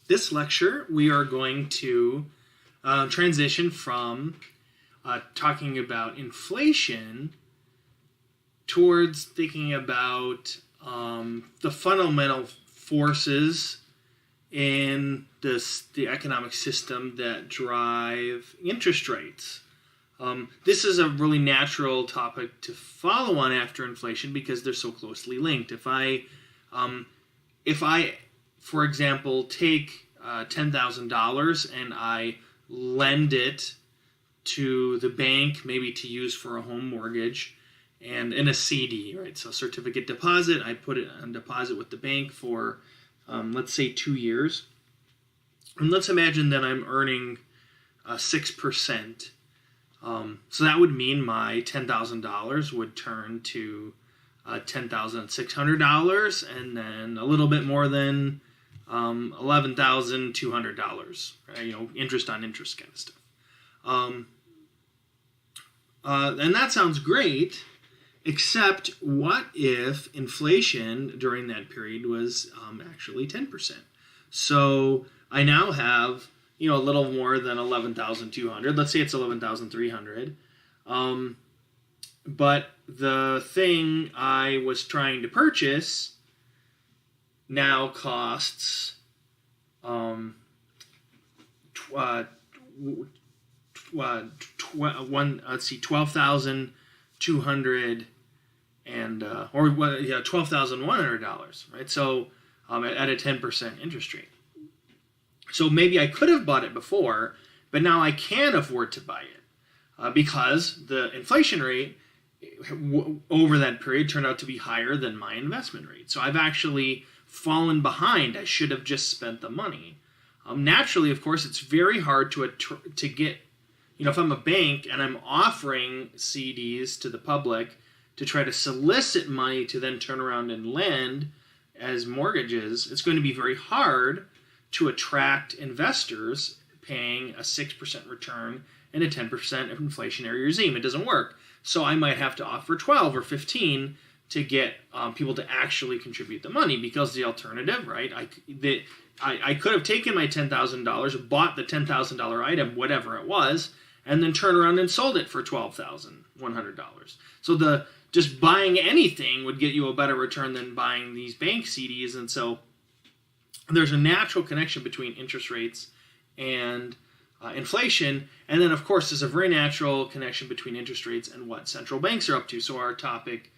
This lecture, we are going to transition from talking about inflation towards thinking about the fundamental forces in the economic system that drive interest rates. This is a really natural topic to follow on after inflation because they're so closely linked. If I, for example, take $10,000 and I lend it to the bank, maybe to use for a home mortgage, and in a CD, right? So certificate deposit, I put it on deposit with the bank for, let's say, 2 years. And let's imagine that I'm earning 6%. So that would mean my $10,000 would turn to $10,600, and then a little bit more than $11,200, right? Interest on interest kind of stuff. And that sounds great, except what if inflation during that period was actually 10%? So I now have, a little more than 11,200. Let's say it's 11,300. But the thing I was trying to purchase now costs $12,200 and $12,100, right? So at a 10% interest rate. So maybe I could have bought it before, but now I can afford to buy it because the inflation rate over that period turned out to be higher than my investment rate. So I've actually fallen behind. I should have just spent the money. Naturally, of course, it's very hard to get, if I'm a bank and I'm offering CDs to the public to try to solicit money to then turn around and lend as mortgages, it's going to be very hard to attract investors paying a 6% return in a 10% inflationary regime. It doesn't work. So I might have to offer 12 or 15 to get people to actually contribute the money, because the alternative, right? I could have taken my $10,000, bought the $10,000 item, whatever it was, and then turn around and sold it for $12,100. So just buying anything would get you a better return than buying these bank CDs, and so there's a natural connection between interest rates and inflation, and then of course there's a very natural connection between interest rates and what central banks are up to. So our topic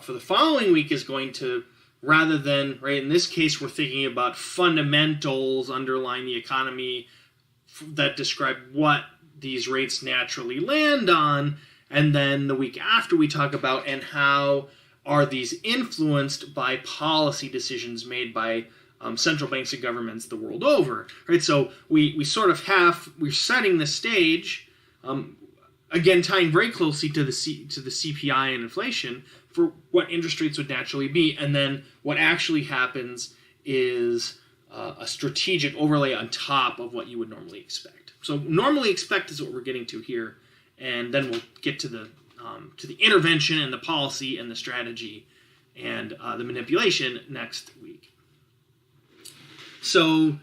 for the following week is going to, rather than, right, in this case we're thinking about fundamentals underlying the economy that describe what these rates naturally land on, and then the week after we talk about and how are these influenced by policy decisions made by central banks and governments the world over, right? So we sort of we're setting the stage, again tying very closely to the CPI and inflation for what interest rates would naturally be, and then what actually happens is a strategic overlay on top of what you would normally expect. So normally expect is what we're getting to here, and then we'll get to the intervention and the policy and the strategy and the manipulation next week. So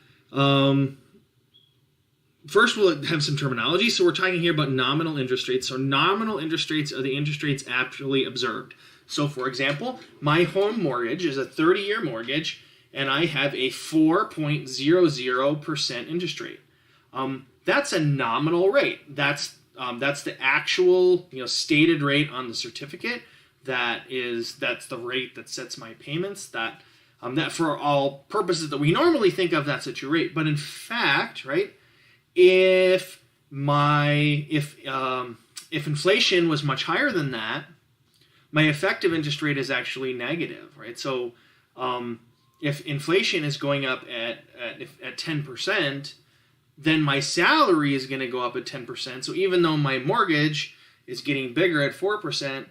first we'll have some terminology. So we're talking here about nominal interest rates. So nominal interest rates are the interest rates actually observed. So for example, my home mortgage is a 30-year mortgage, and I have a 4.00% interest rate. That's a nominal rate. That's the actual stated rate on the certificate. That's the rate that sets my payments. That for all purposes that we normally think of, that's at your rate. But in fact, right, if inflation was much higher than that, my effective interest rate is actually negative, right? So if inflation is going up at 10%, then my salary is going to go up at 10%. So even though my mortgage is getting bigger at 4%,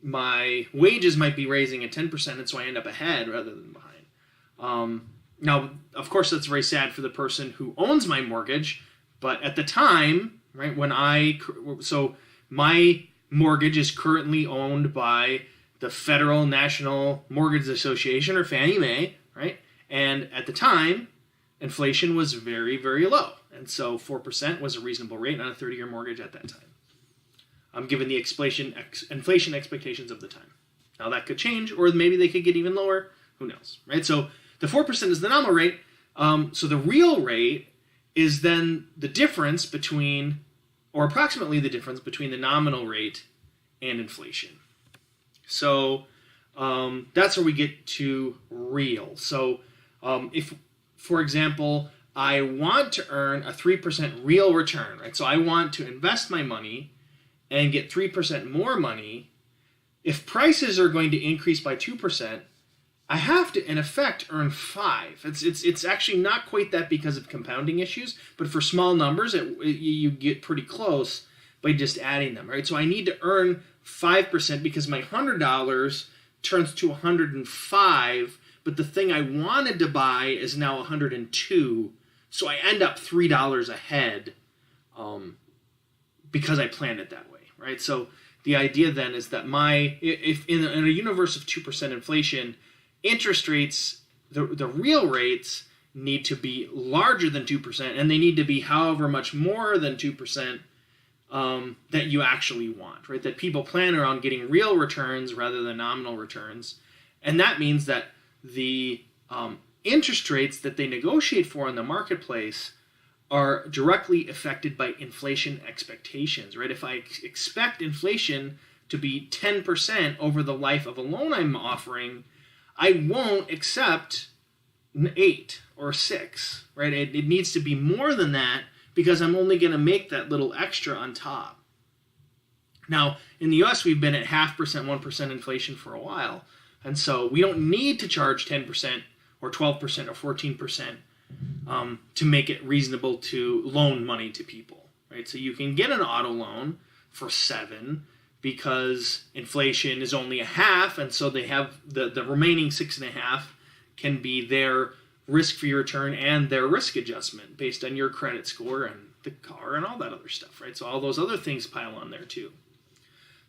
my wages might be raising at 10%, and so I end up ahead rather than behind. Now, of course, that's very sad for the person who owns my mortgage, but at the time, right, so my mortgage is currently owned by the Federal National Mortgage Association, or Fannie Mae, right? And at the time, inflation was very, very low. And so 4% was a reasonable rate on a 30-year mortgage at that time. Given the inflation expectations of the time. Now that could change, or maybe they could get even lower. Who knows, right? So the 4% is the nominal rate. So the real rate is then the difference between, or approximately the difference between the nominal rate and inflation. So that's where we get to real. So if, for example, I want to earn a 3% real return, right? So I want to invest my money and get 3% more money. If prices are going to increase by 2%, I have to, in effect, earn 5. It's actually not quite that because of compounding issues, but for small numbers, you get pretty close by just adding them, right? So I need to earn 5% because my $100 turns to 105, but the thing I wanted to buy is now 102, so I end up $3 ahead because I planned it that way, right? So the idea then is that if in a universe of 2% inflation, interest rates, the real rates need to be larger than 2%, and they need to be however much more than 2% that you actually want, right? That people plan around getting real returns rather than nominal returns. And that means that the interest rates that they negotiate for in the marketplace are directly affected by inflation expectations, right? If I expect inflation to be 10% over the life of a loan I'm offering, I won't accept 8 or 6, right? It needs to be more than that because I'm only going to make that little extra on top. Now, in the US, we've been at 0.5%, 1% inflation for a while. And so we don't need to charge 10% or 12% or 14% to make it reasonable to loan money to people, right? So you can get an auto loan for 7 because inflation is only 0.5, and so they have the remaining 6.5 can be their risk-free return and their risk adjustment based on your credit score and the car and all that other stuff, right? So all those other things pile on there too.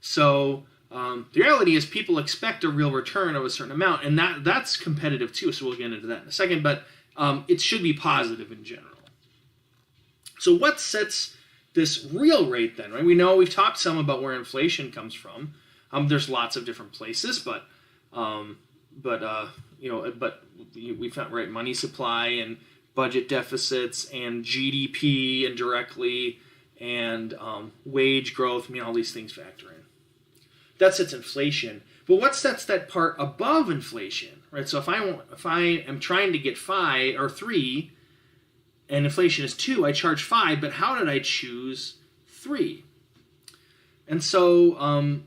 So the reality is people expect a real return of a certain amount, and that's competitive too, so we'll get into that in a second, but it should be positive in general. So what sets this real rate then, right? We know we've talked some about where inflation comes from. There's lots of different places, but we found, right, money supply and budget deficits and GDP indirectly and wage growth. I mean, all these things factor in. That sets inflation. But what sets that part above inflation, right? So if I am trying to get 5 or 3, and inflation is 2, I charge 5, but how did I choose 3? And so,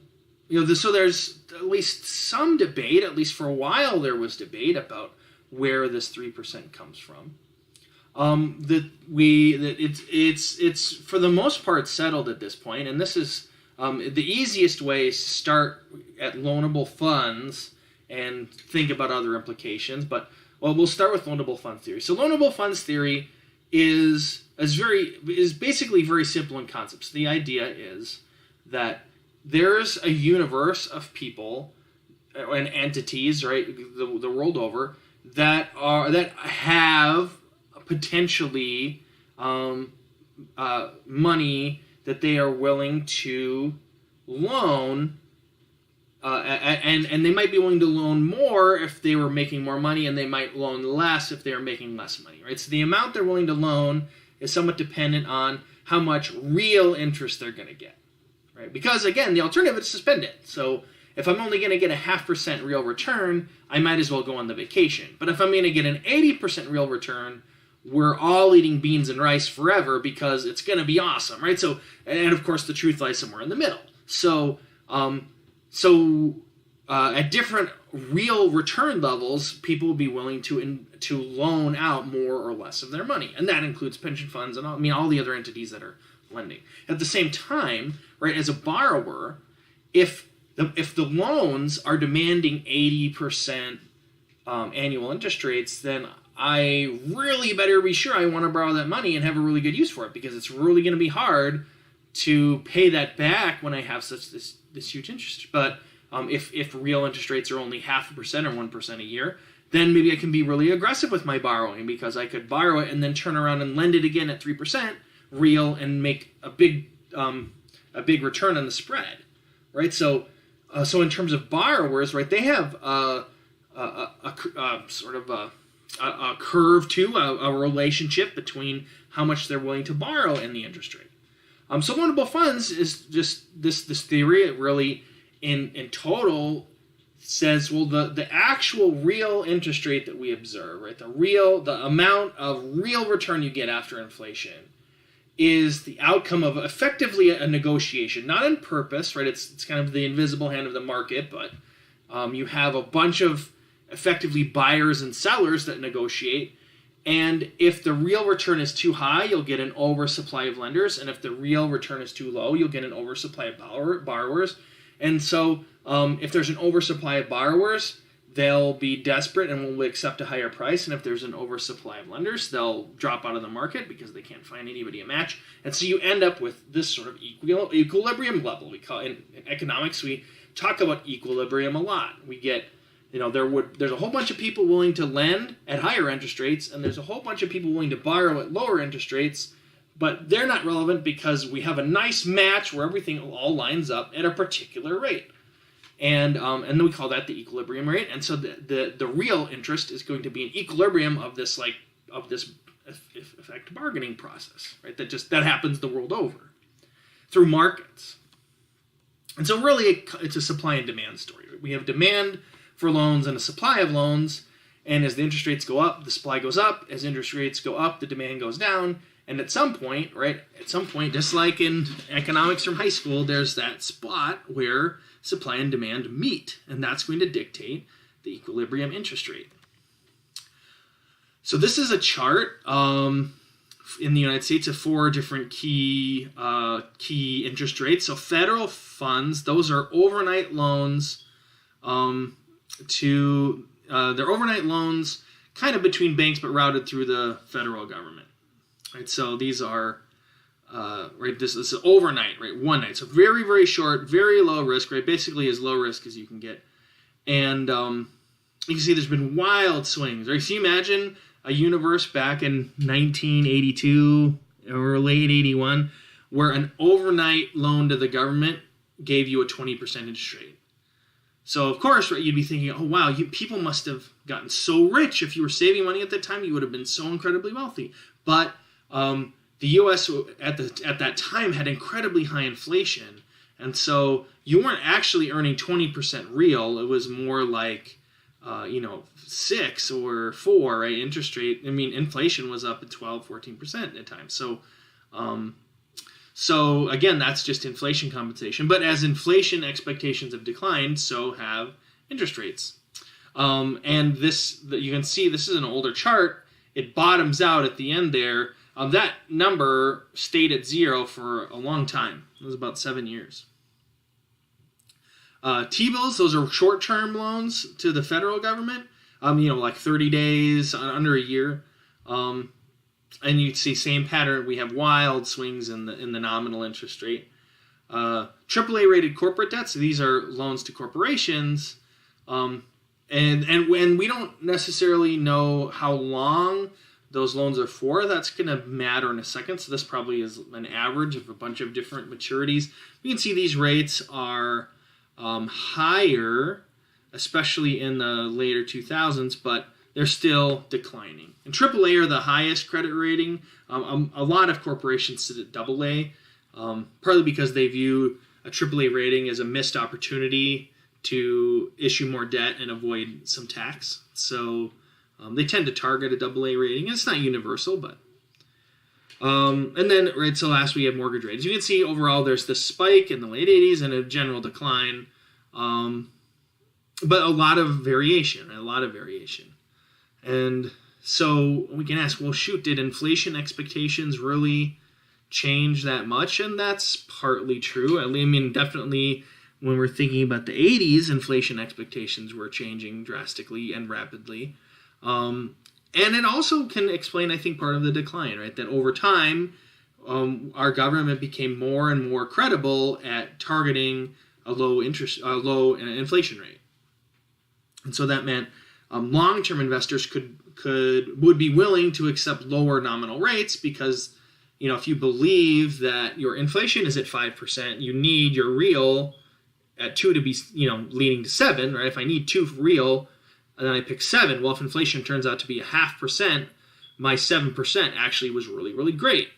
so there's at least some debate, at least for a while there was debate about where this 3% comes from. It's for the most part settled at this point, and this is the easiest way is to start at loanable funds and think about other implications. But we'll start with loanable funds theory. So loanable funds theory is basically very simple in concepts. The idea is that there's a universe of people and entities, right, the world over, that have potentially money that they are willing to loan, and they might be willing to loan more if they were making more money, and they might loan less if they were making less money, right? So the amount they're willing to loan is somewhat dependent on how much real interest they're going to get, right? Because, again, the alternative is to spend it. So if I'm only going to get a 0.5% real return, I might as well go on the vacation. But if I'm going to get an 80% real return, we're all eating beans and rice forever because it's going to be awesome, right? So, and of course, the truth lies somewhere in the middle. So, at different real return levels, people will be willing to loan out more or less of their money, and that includes pension funds and all the other entities that are lending. At the same time, right, as a borrower, if the loans are demanding 80% annual interest rates, then I really better be sure I want to borrow that money and have a really good use for it, because it's really going to be hard to pay that back when I have this huge interest. But if real interest rates are only 0.5% or 1% a year, then maybe I can be really aggressive with my borrowing, because I could borrow it and then turn around and lend it again at 3% real and make a big return on the spread, right? So in terms of borrowers, right, they have sort of a curve too, a relationship between how much they're willing to borrow and the interest rate. So loanable funds is just this theory. It really, in total, says, well, the actual real interest rate that we observe, right, the amount of real return you get after inflation, is the outcome of effectively a negotiation, not on purpose, right? It's kind of the invisible hand of the market, but you have a bunch of effectively buyers and sellers that negotiate. And if the real return is too high, you'll get an oversupply of lenders. And if the real return is too low, you'll get an oversupply of borrowers. And so if there's an oversupply of borrowers, they'll be desperate and will accept a higher price. And if there's an oversupply of lenders, they'll drop out of the market because they can't find anybody to match. And so you end up with this sort of equilibrium level. We call in economics, we talk about equilibrium a lot. We get, there's a whole bunch of people willing to lend at higher interest rates, and there's a whole bunch of people willing to borrow at lower interest rates, but they're not relevant because we have a nice match where everything all lines up at a particular rate. And then we call that the equilibrium rate. And so the real interest is going to be an equilibrium of this effect bargaining process, right? That happens the world over through markets. And so really it's a supply and demand story. Right? We have demand for loans and a supply of loans, and as the interest rates go up, the supply goes up. As interest rates go up, the demand goes down. And at some point, just like in economics from high school, there's that spot where supply and demand meet, and that's going to dictate the equilibrium interest rate. So this is a chart in the United States of 4 different key interest rates. So federal funds, those are overnight loans they're overnight loans kind of between banks but routed through the federal government. Right, so these are this is overnight, right? One night, so very, very short, very low risk, right? Basically as low risk as you can get, and you can see there's been wild swings. Right, so you imagine a universe back in 1982 or late 81 where an overnight loan to the government gave you a 20% interest rate. So of course, right, you'd be thinking, oh wow, people must have gotten so rich. If you were saving money at that time, you would have been so incredibly wealthy. But the U.S. at that time had incredibly high inflation, and so you weren't actually earning 20% real. It was more like 6 or 4, right? Interest rate. I mean, inflation was up at 12, 14% at times. So again, that's just inflation compensation. But as inflation expectations have declined, so have interest rates. And you can see this is an older chart. It bottoms out at the end there. That number stayed at 0 for a long time. It was about 7 years. T-bills, those are short-term loans to the federal government, like 30 days, under a year. And you see same pattern. We have wild swings in the nominal interest rate. AAA rated corporate debt, so these are loans to corporations. And we don't necessarily know how long those loans are for. That's going to matter in a second. So this probably is an average of a bunch of different maturities. We can see these rates are higher, especially in the later 2000s, but they're still declining. And AAA are the highest credit rating. A lot of corporations sit at AA, partly because they view a AAA rating as a missed opportunity to issue more debt and avoid some tax. So they tend to target a AA rating. It's not universal, but... and then, right, so last we have mortgage rates. You can see overall there's this spike in the late 80s and a general decline, but a lot of variation. And so we can ask, well, shoot, did inflation expectations really change that much? And that's partly true. I mean, definitely when we're thinking about the 80s, inflation expectations were changing drastically and rapidly. And it also can explain, I think, part of the decline, right? That over time, our government became more and more credible at targeting a low inflation rate. And so that meant long-term investors would be willing to accept lower nominal rates because, if you believe that your inflation is at 5%, you need your real at 2 to be, leading to 7, right? If I need 2 for real, and then I pick 7, well, if inflation turns out to be 0.5%, my 7% actually was really, really great.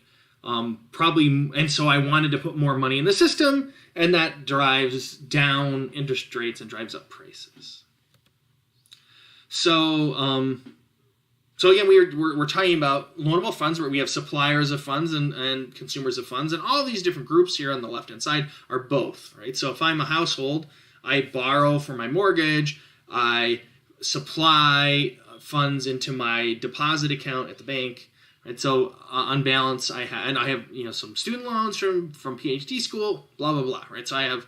And so I wanted to put more money in the system, and that drives down interest rates and drives up prices. So again, we're talking about loanable funds, where we have suppliers of funds and consumers of funds, and all these different groups here on the left-hand side are both, right? So if I'm a household, I borrow for my mortgage, I supply funds into my deposit account at the bank, right? So on balance, I have some student loans from PhD school, blah blah blah, right? So I have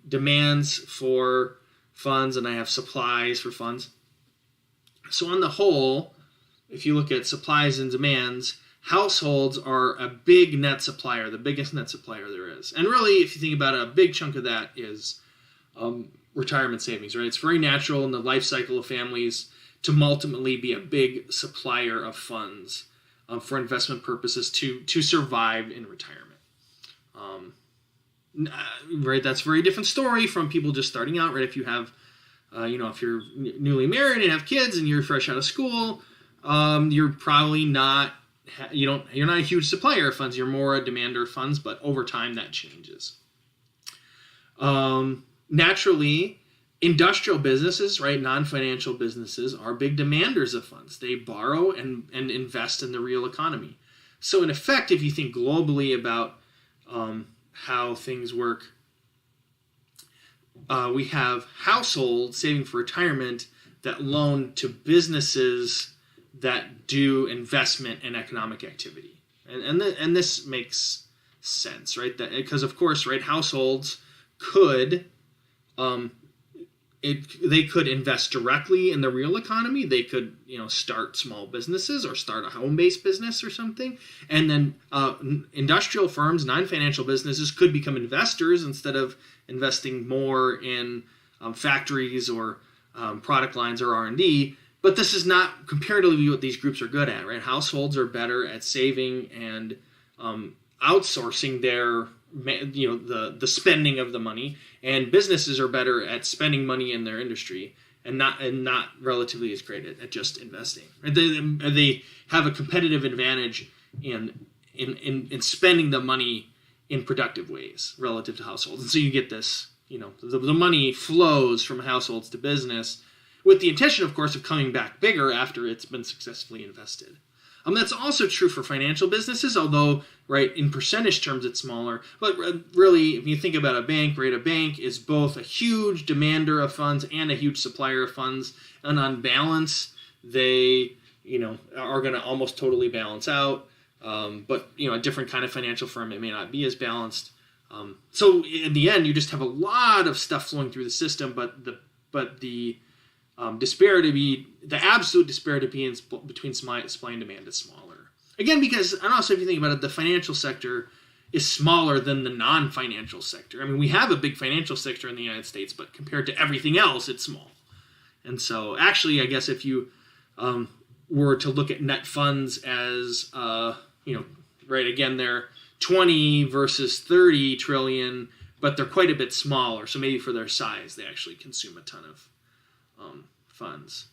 demands for funds and I have supplies for funds. So on the whole, if you look at supplies and demands, households are a big net supplier, the biggest net supplier there is. And really, if you think about it, a big chunk of that is retirement savings, right? It's very natural in the life cycle of families to ultimately be a big supplier of funds for investment purposes to survive in retirement. Right, that's a very different story from people just starting out, right? If you have if you're newly married and have kids and you're fresh out of school, you're probably not, you're not a huge supplier of funds. You're more a demander of funds, but over time that changes. Naturally, industrial businesses, right, non-financial businesses are big demanders of funds. They borrow and invest in the real economy. So in effect, if you think globally about how things work, we have households saving for retirement that loan to businesses that do investment and economic activity, and this makes sense, right? That because of course, right, households could they could invest directly in the real economy. They could start small businesses or start a home-based business or something, and then industrial firms, non-financial businesses, could become investors instead of investing more in factories or product lines or R&D. But this is not comparatively what these groups are good at, right? Households are better at saving and outsourcing their the spending of the money, and businesses are better at spending money in their industry and not relatively as great at just investing. Right? They have a competitive advantage in spending the money in productive ways relative to households. And so you get this, the money flows from households to business with the intention, of course, of coming back bigger after it's been successfully invested. That's also true for financial businesses, although, right, in percentage terms it's smaller. But really, if you think about a bank, right, a bank is both a huge demander of funds and a huge supplier of funds. And on balance, they, are going to almost totally balance out. But, a different kind of financial firm, it may not be as balanced. So in the end, you just have a lot of stuff flowing through the system, but the absolute disparity between supply and demand is smaller. Again, because, and also if you think about it, the financial sector is smaller than the non-financial sector. I mean, we have a big financial sector in the United States, but compared to everything else, it's small. And so actually, I guess if you were to look at net funds as, right, again, they're 20 versus 30 trillion, but they're quite a bit smaller. So maybe for their size, they actually consume a ton of funds.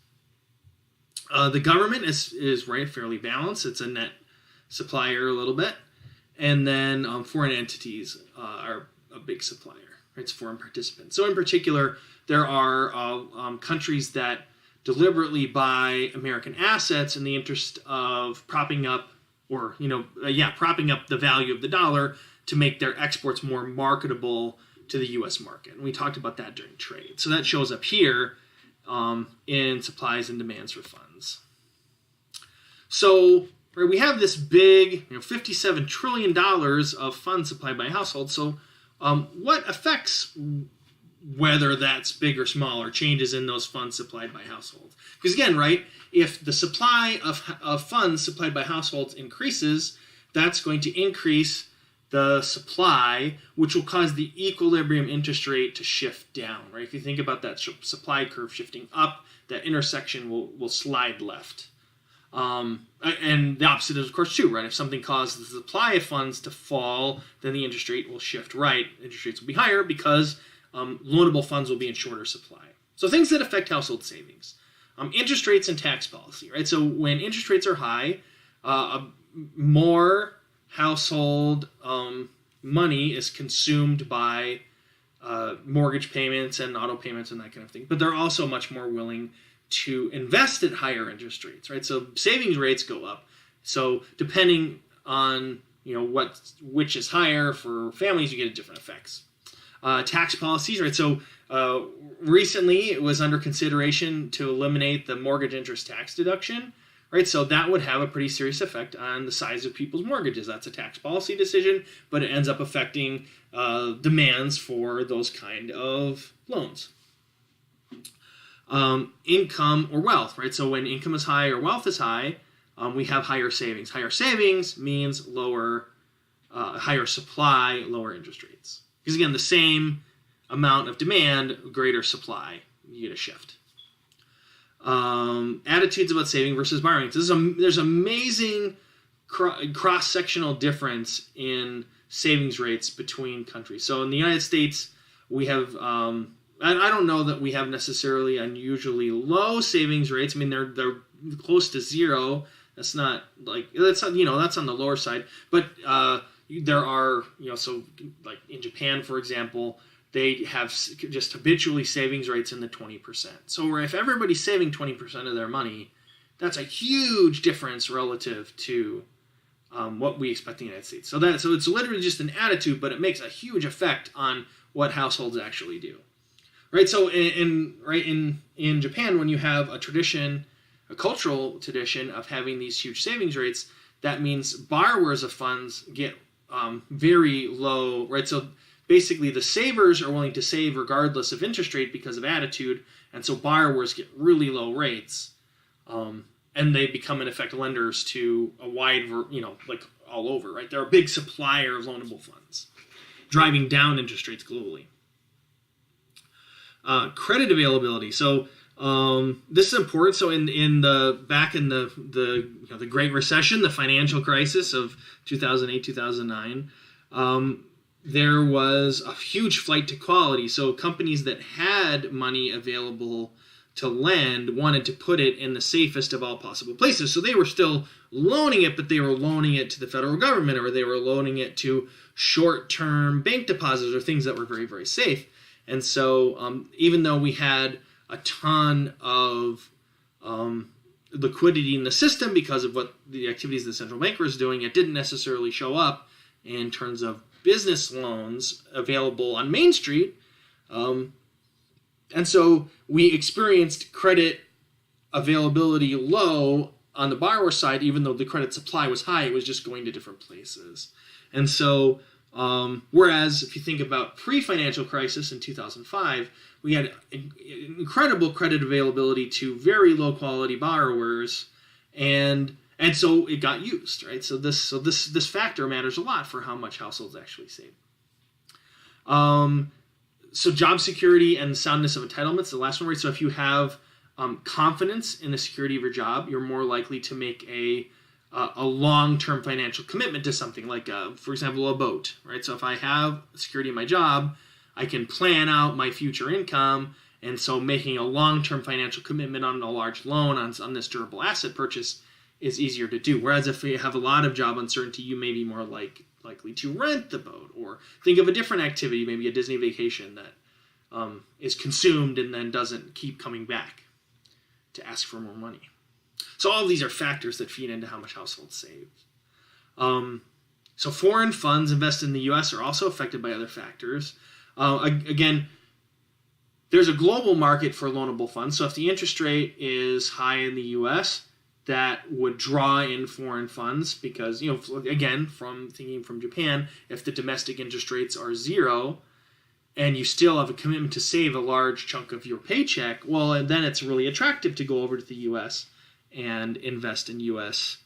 The government is right, fairly balanced. It's a net supplier a little bit. And then foreign entities are a big supplier. Right? It's foreign participants. So in particular, there are countries that deliberately buy American assets in the interest of propping up the value of the dollar to make their exports more marketable to the U.S. market. And we talked about that during trade. So that shows up here in supplies and demands for funds. So right, we have this big, $57 trillion of funds supplied by households. So what affects whether that's big or small or changes in those funds supplied by households? Because again, right, if the supply of funds supplied by households increases, that's going to increase the supply, which will cause the equilibrium interest rate to shift down, right? If you think about that supply curve shifting up, that intersection will slide left. And the opposite is, of course, true, right? If something causes the supply of funds to fall, then the interest rate will shift right. Interest rates will be higher because loanable funds will be in shorter supply. So things that affect household savings. Interest rates and tax policy, right? So when interest rates are high, more household money is consumed by mortgage payments and auto payments and that kind of thing. But they're also much more willing to invest at higher interest rates, right? So savings rates go up. So depending on which is higher for families, you get different effects. Tax policies, right? So recently it was under consideration to eliminate the mortgage interest tax deduction, right? So that would have a pretty serious effect on the size of people's mortgages. That's a tax policy decision, but it ends up affecting demands for those kind of loans. Income or wealth, right? So when income is high or wealth is high, we have higher savings. Higher savings means higher supply, lower interest rates. Because again, the same amount of demand, greater supply, you get a shift. Attitudes about saving versus borrowing. There's amazing cross-sectional difference in savings rates between countries. So in the United States, we have, and I don't know that we have necessarily unusually low savings rates. I mean, they're close to zero. That's on the lower side. But there are, so like in Japan, for example, they have just habitually savings rates in the 20%. So if everybody's saving 20% of their money, that's a huge difference relative to what we expect in the United States. So it's literally just an attitude, but it makes a huge effect on what households actually do. Right. So in Japan, when you have a cultural tradition of having these huge savings rates, that means borrowers of funds get very low. Right. So basically, the savers are willing to save regardless of interest rate because of attitude, and so borrowers get really low rates, and they become in effect lenders to a wide, like all over. Right. They're a big supplier of loanable funds, driving down interest rates globally. Credit availability. So this is important. So back in the Great Recession, the financial crisis of 2008, 2009, there was a huge flight to quality. So companies that had money available to lend wanted to put it in the safest of all possible places. So they were still loaning it, but they were loaning it to the federal government, or they were loaning it to short-term bank deposits or things that were very, very safe. And so even though we had a ton of liquidity in the system because of what the activities the central bank was doing, it didn't necessarily show up in terms of business loans available on Main Street. And so we experienced credit availability low on the borrower side, even though the credit supply was high. It was just going to different places. And so whereas if you think about pre-financial crisis in 2005, we had incredible credit availability to very low quality borrowers, and so it got used, right? So this factor matters a lot for how much households actually save. So job security and soundness of entitlements, the last one, right? So if you have confidence in the security of your job, you're more likely to make a long-term financial commitment to something like, for example, a boat, right? So if I have security in my job, I can plan out my future income, and so making a long-term financial commitment on a large loan on this durable asset purchase is easier to do. Whereas if you have a lot of job uncertainty, you may be more likely to rent the boat or think of a different activity, maybe a Disney vacation that is consumed and then doesn't keep coming back to ask for more money. So all of these are factors that feed into how much households save. So foreign funds invested in the U.S. are also affected by other factors. Again, there's a global market for loanable funds. So if the interest rate is high in the U.S., that would draw in foreign funds because, again, from Japan, if the domestic interest rates are zero and you still have a commitment to save a large chunk of your paycheck, well, then it's really attractive to go over to the U.S. and invest in U.S.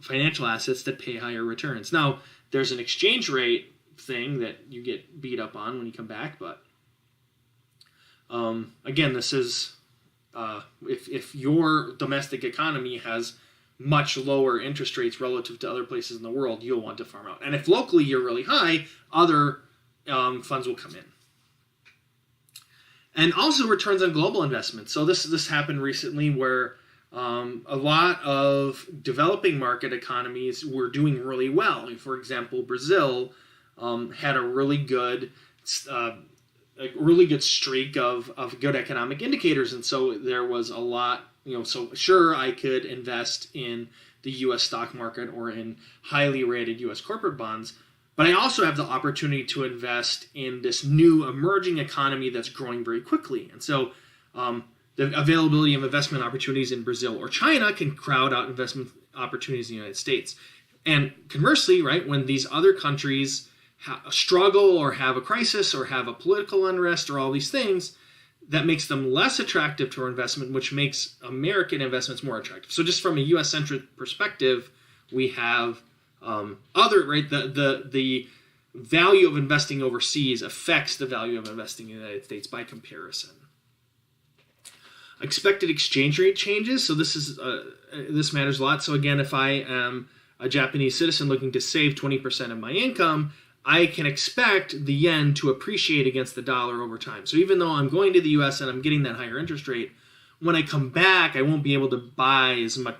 financial assets that pay higher returns. Now, there's an exchange rate thing that you get beat up on when you come back, but again, this is if your domestic economy has much lower interest rates relative to other places in the world, you'll want to farm out. And if locally you're really high, other funds will come in. And also returns on global investments. So this happened recently where a lot of developing market economies were doing really well. For example, Brazil had a really good streak of good economic indicators, and so there was a lot. So sure, I could invest in the U.S. stock market or in highly rated U.S. corporate bonds, but I also have the opportunity to invest in this new emerging economy that's growing very quickly. And so the availability of investment opportunities in Brazil or China can crowd out investment opportunities in the United States. And conversely, right, when these other countries struggle or have a crisis or have a political unrest or all these things, that makes them less attractive to our investment, which makes American investments more attractive. So just from a U.S.-centric perspective, we have the value of investing overseas affects the value of investing in the United States by comparison. Expected exchange rate changes. So this matters a lot. So again, if I am a Japanese citizen looking to save 20% of my income, I can expect the yen to appreciate against the dollar over time. So even though I'm going to the U.S. and I'm getting that higher interest rate, when I come back, I won't be able to buy I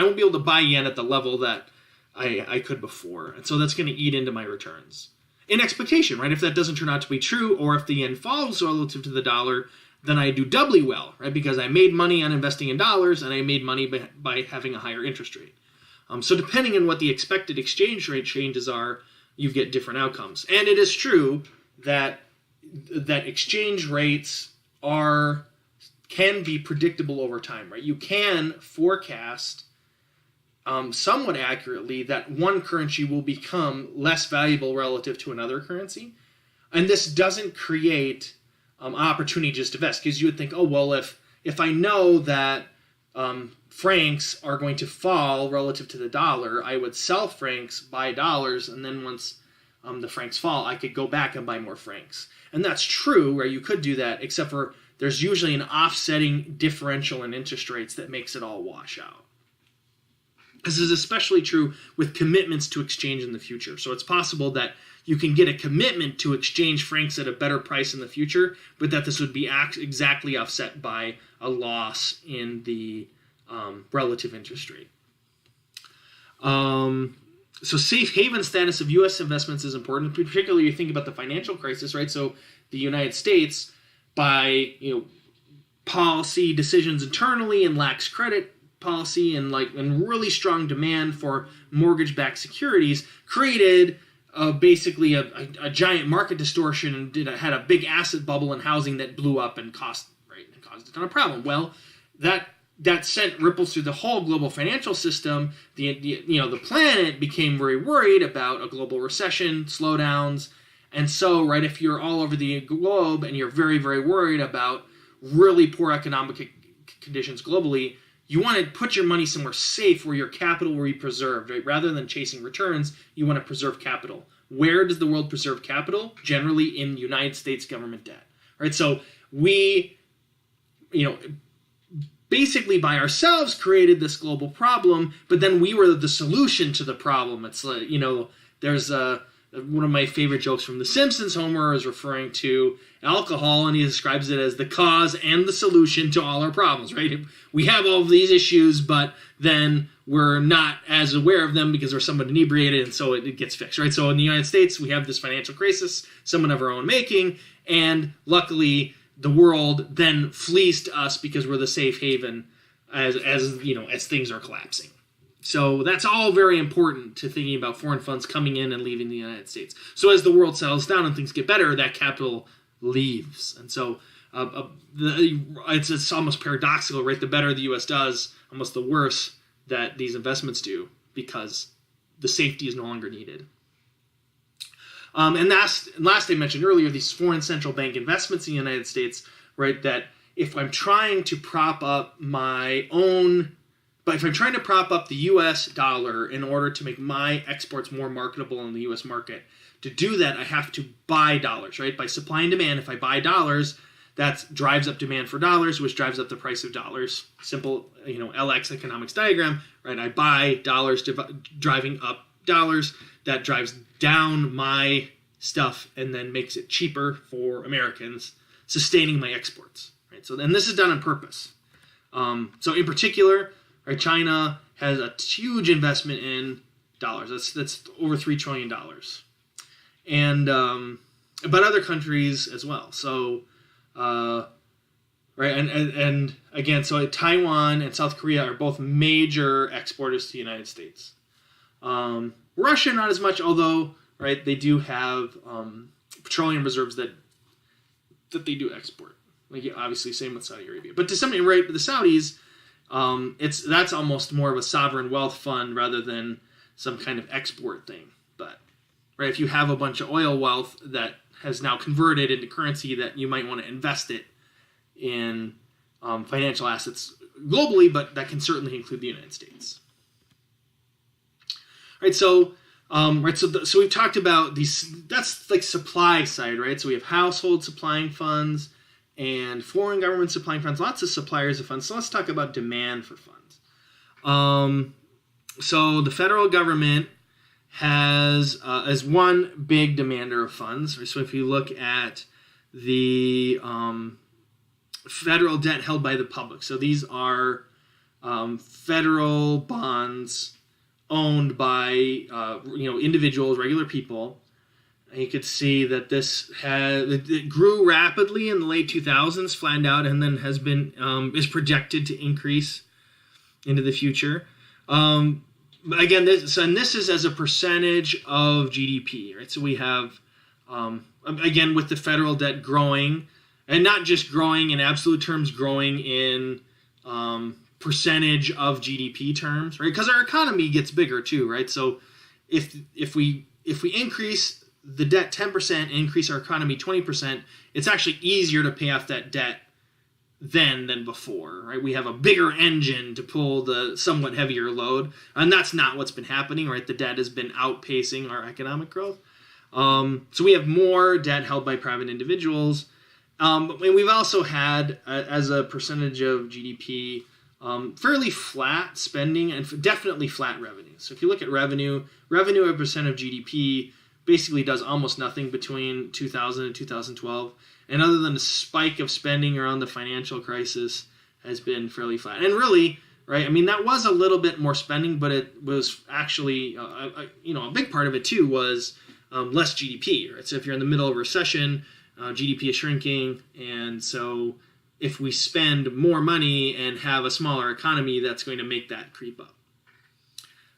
won't be able to buy yen at the level that I could before. And so that's going to eat into my returns. In expectation, right? If that doesn't turn out to be true, or if the yen falls relative to the dollar, then I do doubly well, right? Because I made money on investing in dollars and I made money by having a higher interest rate. So depending on what the expected exchange rate changes are, you get different outcomes. And it is true that exchange rates can be predictable over time, right? You can forecast somewhat accurately that one currency will become less valuable relative to another currency. And this doesn't create opportunity just to invest, because you would think, oh, well, if I know that francs are going to fall relative to the dollar, I would sell francs, buy dollars, and then once the francs fall, I could go back and buy more francs. And that's true, where you could do that, except for there's usually an offsetting differential in interest rates that makes it all wash out. This is especially true with commitments to exchange in the future. So it's possible that you can get a commitment to exchange francs at a better price in the future, but that this would be exactly offset by a loss in the relative interest rate. So safe haven status of U.S. investments is important, particularly you think about the financial crisis, right? So the United States, by policy decisions internally and lax credit policy and really strong demand for mortgage-backed securities, created basically a giant market distortion and had a big asset bubble in housing that blew up and caused a ton of problem. Well, that sent ripples through the whole global financial system. The planet became very worried about a global recession, slowdowns, and so if you're all over the globe and you're very, very worried about really poor economic conditions globally, you want to put your money somewhere safe where your capital will be preserved, right? Rather than chasing returns, you want to preserve capital. Where does the world preserve capital? Generally in United States government debt, right? So we, basically by ourselves created this global problem, but then we were the solution to the problem. It's like, there's one of my favorite jokes from The Simpsons. Homer is referring to alcohol, and he describes it as the cause and the solution to all our problems, right? We have all of these issues, but then we're not as aware of them because we're somewhat inebriated, and so it gets fixed, right? So in the United States, we have this financial crisis, somewhat of our own making, and luckily the world then flees to us because we're the safe haven as things are collapsing. So that's all very important to thinking about foreign funds coming in and leaving the United States. So as the world settles down and things get better, that capital leaves. And so it's almost paradoxical, right? The better the U.S. does, almost the worse that these investments do, because the safety is no longer needed. And last I mentioned earlier, these foreign central bank investments in the United States, right? That if I'm trying to prop up my own But if I'm trying to prop up the U.S. dollar in order to make my exports more marketable in the U.S. market, to do that, I have to buy dollars, right? By supply and demand, if I buy dollars, that drives up demand for dollars, which drives up the price of dollars. Simple, LX economics diagram, right? I buy dollars, driving up dollars. That drives down my stuff and then makes it cheaper for Americans, sustaining my exports, right? So, and this is done on purpose. So in particular, right, China has a huge investment in dollars. That's over $3 trillion. And but other countries as well. So right, and again, so Taiwan and South Korea are both major exporters to the United States. Russia not as much, although right they do have petroleum reserves that they do export. Like obviously, same with Saudi Arabia. But to some degree, right, the Saudis, that's almost more of a sovereign wealth fund rather than some kind of export thing. But right, if you have a bunch of oil wealth that has now converted into currency, that you might want to invest it in financial assets globally, but that can certainly include the United States. Right, so so we've talked about these. That's like supply side, right? So we have household supplying funds and foreign government supplying funds. Lots of suppliers of funds. So let's talk about demand for funds. So the federal government has as one big demander of funds. So if you look at the federal debt held by the public, so these are federal bonds owned by individuals, regular people. And you could see that it grew rapidly in the late 2000s, flattened out, and then has been is projected to increase into the future. Again, this is as a percentage of GDP, right? So we have, again, with the federal debt growing, and not just growing in absolute terms, growing in percentage of GDP terms, right? Because our economy gets bigger too, right? So if we increase the debt 10%, increase our economy 20%, it's actually easier to pay off that debt than before, right? We have a bigger engine to pull the somewhat heavier load, and that's not what's been happening, right? The debt has been outpacing our economic growth. So we have more debt held by private individuals, and we've also had, as a percentage of GDP, fairly flat spending and definitely flat revenue. So if you look at revenue as a percent of GDP basically does almost nothing between 2000 and 2012. And other than a spike of spending around the financial crisis, has been fairly flat. And really, right, I mean, that was a little bit more spending, but it was actually, a big part of it too was less GDP, right? So if you're in the middle of a recession, GDP is shrinking, and so if we spend more money and have a smaller economy, that's going to make that creep up.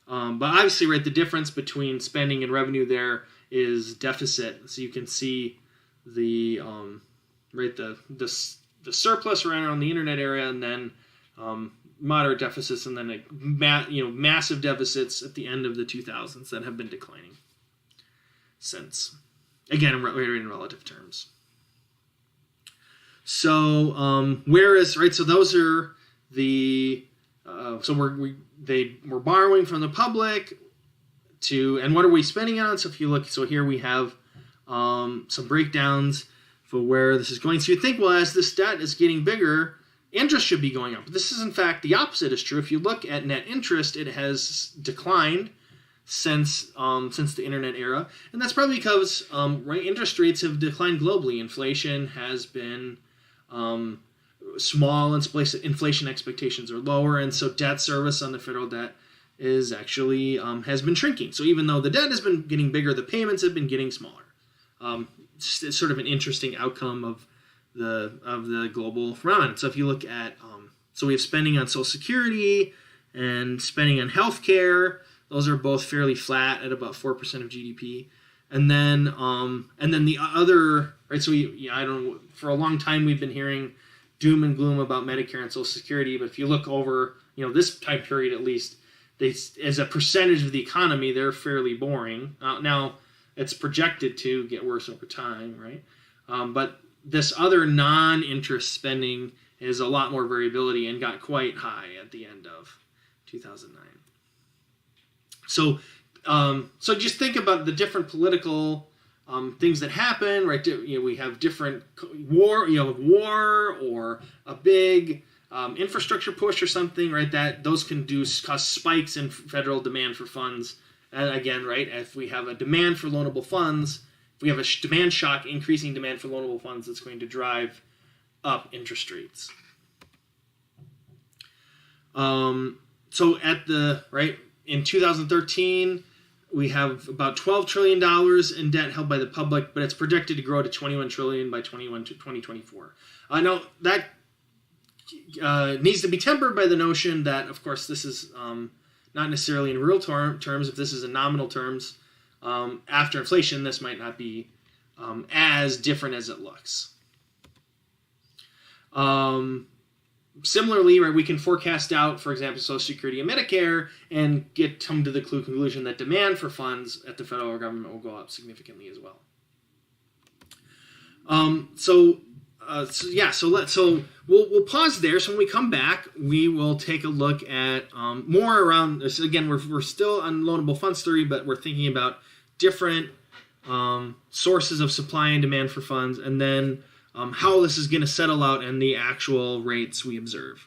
But obviously, right, the difference between spending and revenue there is deficit. So you can see the surplus around the internet area, and then moderate deficits, and then massive deficits at the end of the 2000s that have been declining since. Again, in relative terms. So so those are the we're borrowing from the public and what are we spending on? So if you look, so here we have some breakdowns for where this is going. So you think, well, as this debt is getting bigger, interest should be going up. But this is, in fact, the opposite is true. If you look at net interest, it has declined since the internet era, and that's probably because interest rates have declined globally. Inflation has been small, and inflation expectations are lower, and so debt service on the federal debt is actually has been shrinking. So even though the debt has been getting bigger, the payments have been getting smaller. It's sort of an interesting outcome of the global phenomenon. So if you look at so we have spending on Social Security and spending on healthcare. Those are both fairly flat at about 4% of GDP. And then the other, right, so I don't know, for a long time we've been hearing doom and gloom about Medicare and Social Security, but if you look over, this time period at least, as a percentage of the economy, they're fairly boring. Now, it's projected to get worse over time, right? But this other non-interest spending is a lot more variability and got quite high at the end of 2009. So, so just think about the different political things that happen, right? We have different war, war or a big infrastructure push or something, right? That those can cause spikes in federal demand for funds. And again, right, if we have a demand for loanable funds, if we have a demand shock, increasing demand for loanable funds, it's going to drive up interest rates. So in 2013, we have about $12 trillion in debt held by the public, but it's projected to grow to $21 trillion by 2024. Now, that needs to be tempered by the notion that, of course, this is not necessarily in real terms. If this is in nominal terms, after inflation, this might not be as different as it looks. Similarly, right, we can forecast out, for example, Social Security and Medicare and come to the conclusion that demand for funds at the federal government will go up significantly as well. So we'll pause there. So when we come back, we will take a look at more around this. Again, we're still on loanable funds theory, but we're thinking about different sources of supply and demand for funds, and then how this is going to settle out and the actual rates we observe.